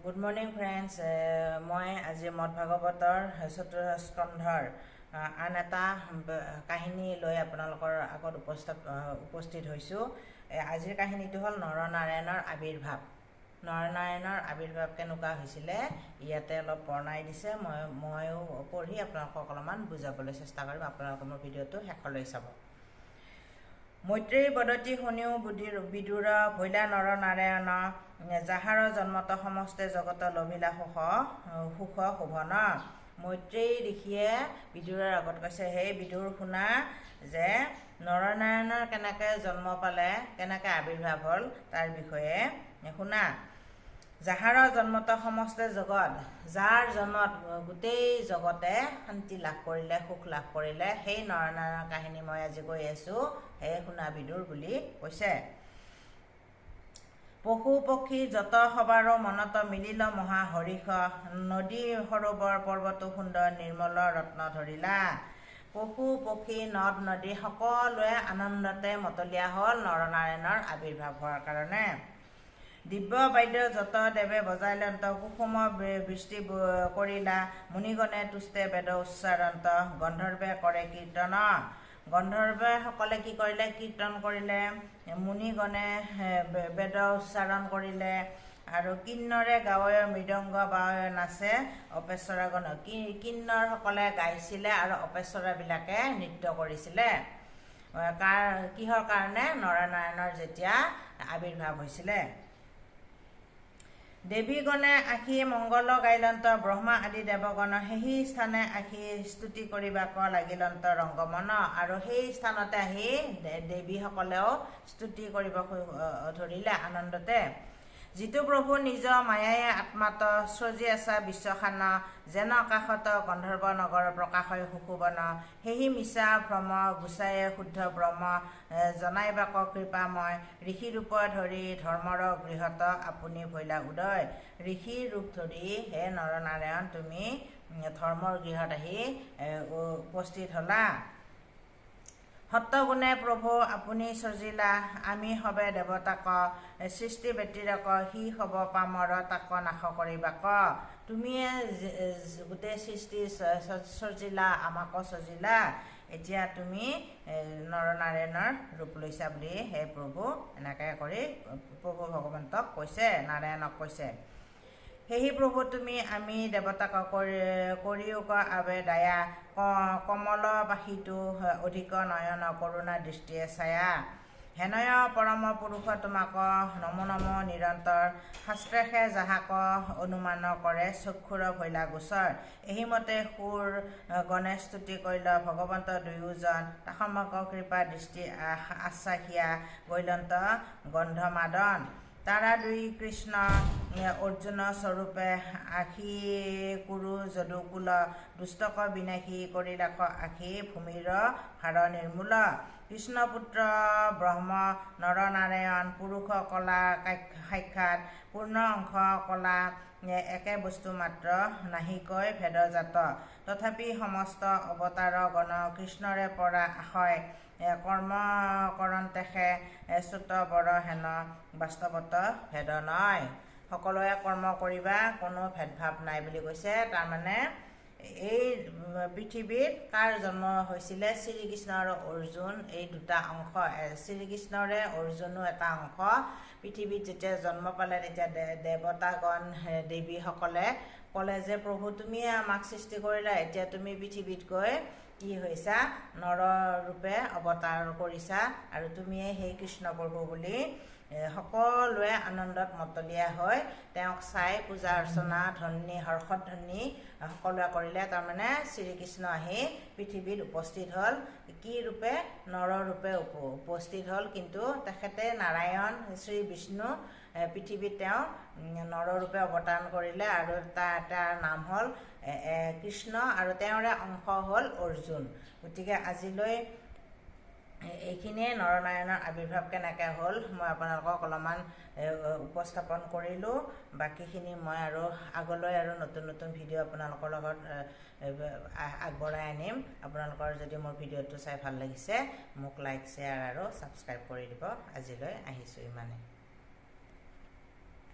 Good morning friends. মই আজি মদভাগৱতৰ ৪ৰ্থ স্কন্ধৰ আন এটা কাহিনী লৈ আপোনালোকৰ আগত উপস্থিত হৈছোঁ। আজিৰ কাহিনীটো হ'ল নৰনাৰায়ণৰ আবিৰ্ভাৱ। নৰনাৰায়ণৰ আবিৰ্ভাৱ কেনেকুৱা হৈছিলে ইয়াতে অলপ বৰ্ণাই দিছে। ময়ো পঢ়ি আপোনালোকক অলপমান বুজাবলৈ চেষ্টা কৰিম। আপোনালোকে মোৰ ভিডিঅ'টো শেষলৈ চাব। মৈত্ৰেয়ীৰ বদতি শুনিও বিদুৰ ভৈলা নৰনাৰায়ণ যাহাৰ জন্মত সমস্তে জগত লভিলা সুখ শোভন। মৈত্ৰেয়ী ঋষিয়ে বিদুৰৰ আগত কৈছে, হে বিদুৰ শুনা যে নৰনাৰায়ণৰ কেনেকৈ জন্ম পালে, কেনেকৈ আবিৰ্ভাৱ হ'ল তাৰ বিষয়ে শুনা। যাহাৰ জন্মত সমস্তে জগত, যাৰ জন্মত গোটেই জগতে শান্তি লাভ কৰিলে, সুখ লাভ কৰিলে, সেই নৰনাৰায়ণৰ কাহিনী মই আজি কৈ আছোঁ। হে শুনা বিদুৰ বুলি কৈছে। পশু পক্ষী যত সবাৰো মনত মিলিল মহা হৰিষ, নদী সৰোবৰ পৰ্বতো সুন্দৰ নিৰ্মল ৰত্ন ধৰিলা। পশু পক্ষী নদ নদী সকলোৱে আনন্দতে মতলীয়া হ'ল নৰনাৰায়ণৰ আবিৰ্ভাৱ হোৱাৰ কাৰণে। দিব্য বাদ্য যত দেৱে বজাইলন্ত, কুসুম বৃষ্টি কৰিলা, মুনিগণে তুষ্টে বেদ উচ্চাৰন্ত, গন্ধৰ্বে কৰে কীৰ্তন। গন্ধৰ্বসকলে কি কৰিলে? কীৰ্তন কৰিলে। মুনিগণে বেদ উচ্চাৰণ কৰিলে আৰু কিন্নৰে গাৱৈ মৃদংগ বাৱৈ নাচে অপেশ্বৰাগণ। কিন্নৰসকলে গাইছিলে আৰু অপেশ্বৰাবিলাকে নৃত্য কৰিছিলে। কিহৰ কাৰণে? নৰনাৰায়ণৰ যেতিয়া আবিৰ্ভাৱ হৈছিলে। দেৱীগণে আহি মংগল গাইলন্ত, ব্ৰহ্মা আদি দেৱগণ সেই স্থানে আহি স্তুতি কৰিবাক লাগিলন্ত ৰংগমন। আৰু সেই স্থানতে আহি দেৱীসকলেও স্তুতি কৰিব ধৰিলে আনন্দতে। যিটো প্ৰভু নিজ মায়ায়ে আত্মাত সজি আছা বিশ্বখান, যেন আকাশত গন্ধৰ্ব নগৰ প্ৰকাশয় সুশোভন। সেহি মিছা ভ্ৰম গুচায়ে শুদ্ধ ব্ৰহ্ম, জনাইবাক কৃপাময়, ঋষি ৰূপ ধৰি ধৰ্মৰ গৃহত আপুনি ভৈলা উদয়। ঋষি ৰূপ ধৰি হে নৰনাৰায়ণ তুমি ধৰ্মৰ গৃহত আহি উপস্থিত হ'লা। সত্যগুণে প্ৰভু আপুনি সজিলা, আমি হবে দেৱতাক, সৃষ্টি ব্যতিৰক সি হব পামৰ, তাক নাশ কৰিবাক। তুমিয়ে গোটেই সৃষ্টি সজিলা, আমাকো সজিলা, এতিয়া তুমি নৰনাৰায়ণৰ ৰূপ লৈছা বুলি হে প্ৰভু এনেকৈ কৰি প্ৰভু ভগৱন্তক কৈছে, নাৰায়ণক কৈছে। সেহি প্ৰভু তুমি আমি দেৱতাক কৰিয়োক আবে দায়া, কমল পাশিটো অধিক নয়ন কৰুণা দৃষ্টিয়ে ছায়া। হেনয় পৰম পুৰুষ তোমাক নমো নমো নিৰন্তৰ, শাস্ত্ৰেষে যাহাক অনুমান কৰে চক্ষুৰ ভৈলা গোচৰ। এহিমতে সুৰ গণে স্তুতি কৰিল ভগৱন্ত দুয়োজন, তাসমক কৃপা দৃষ্টি আশ্বাসিয়া গৈলন্ত গন্ধমাদন। তাৰা দুই কৃষ্ণ অৰ্জুন স্বৰূপে আখি কুৰু যদুকুল, দুষ্টক বিনাশী কৰিলাক আখি ভূমিৰ ভাৰ নিৰ্মূল। কৃষ্ণপুত্ৰ ব্ৰহ্ম নৰনাৰায়ণ, পুৰুষ কলা সাক্ষাৎ, পূৰ্ণ অংশ কলা, একে বস্তু মাত্ৰ নাহিকৈ ভেদজাত। তথাপি সমস্ত অৱতাৰ গণ কৃষ্ণৰে পৰা আশয়, কৰ্ম কৰন্তেষে চুত বৰ হেন বাস্তৱত ভেদ নয়। সকলোৱে কৰ্ম কৰিবা, কোনো ভেদভাৱ নাই বুলি কৈছে। তাৰমানে এই পৃথিৱীত কাৰ জন্ম হৈছিলে? শ্ৰীকৃষ্ণ আৰু অৰ্জুন, এই দুটা অংশ। শ্ৰীকৃষ্ণৰে অৰ্জুনো এটা অংশ। পৃথিৱীত যেতিয়া জন্ম পালে তেতিয়া দেৱতাগণ দেৱীসকলে ক'লে যে প্ৰভু তুমিয়ে আমাক সৃষ্টি কৰিলা, এতিয়া তুমি পৃথিৱীত গৈ কি হৈছা? নৰৰূপে অৱতাৰ কৰিছা আৰু তুমিয়ে সেই কৃষ্ণ প্ৰভু বুলি সকলোৱে আনন্দত মতলীয়া হৈ তেওঁক চাই পূজা অৰ্চনা ধ্বনি হৰ্ষধ্বনি সকলোৱে কৰিলে। তাৰমানে শ্ৰীকৃষ্ণ আহি পৃথিৱীত উপস্থিত হ'ল। কি ৰূপে? নৰৰূপে উপস্থিত হ'ল। কিন্তু তেখেতে নাৰায়ণ শ্ৰী বিষ্ণু পৃথিৱীত তেওঁ নৰৰূপে অৱতাৰণ কৰিলে আৰু তাৰ নাম হ'ল কৃষ্ণ আৰু তেওঁৰে অংশ হ'ল অৰ্জুন। গতিকে আজিলৈ এইখিনিয়ে নৰনাৰায়ণৰ আবিৰ্ভাৱ কেনেকৈ হ'ল মই আপোনালোকক অলপমান উপস্থাপন কৰিলোঁ। বাকীখিনি মই আৰু আগলৈ আৰু নতুন নতুন ভিডিঅ' আপোনালোকৰ লগত আগবঢ়াই আনিম। আপোনালোকৰ যদি মোৰ ভিডিঅ'টো চাই ভাল লাগিছে মোক লাইক শ্বেয়াৰ আৰু ছাবস্ক্ৰাইব কৰি দিব। আজিলৈ আহিছোঁ ইমানে।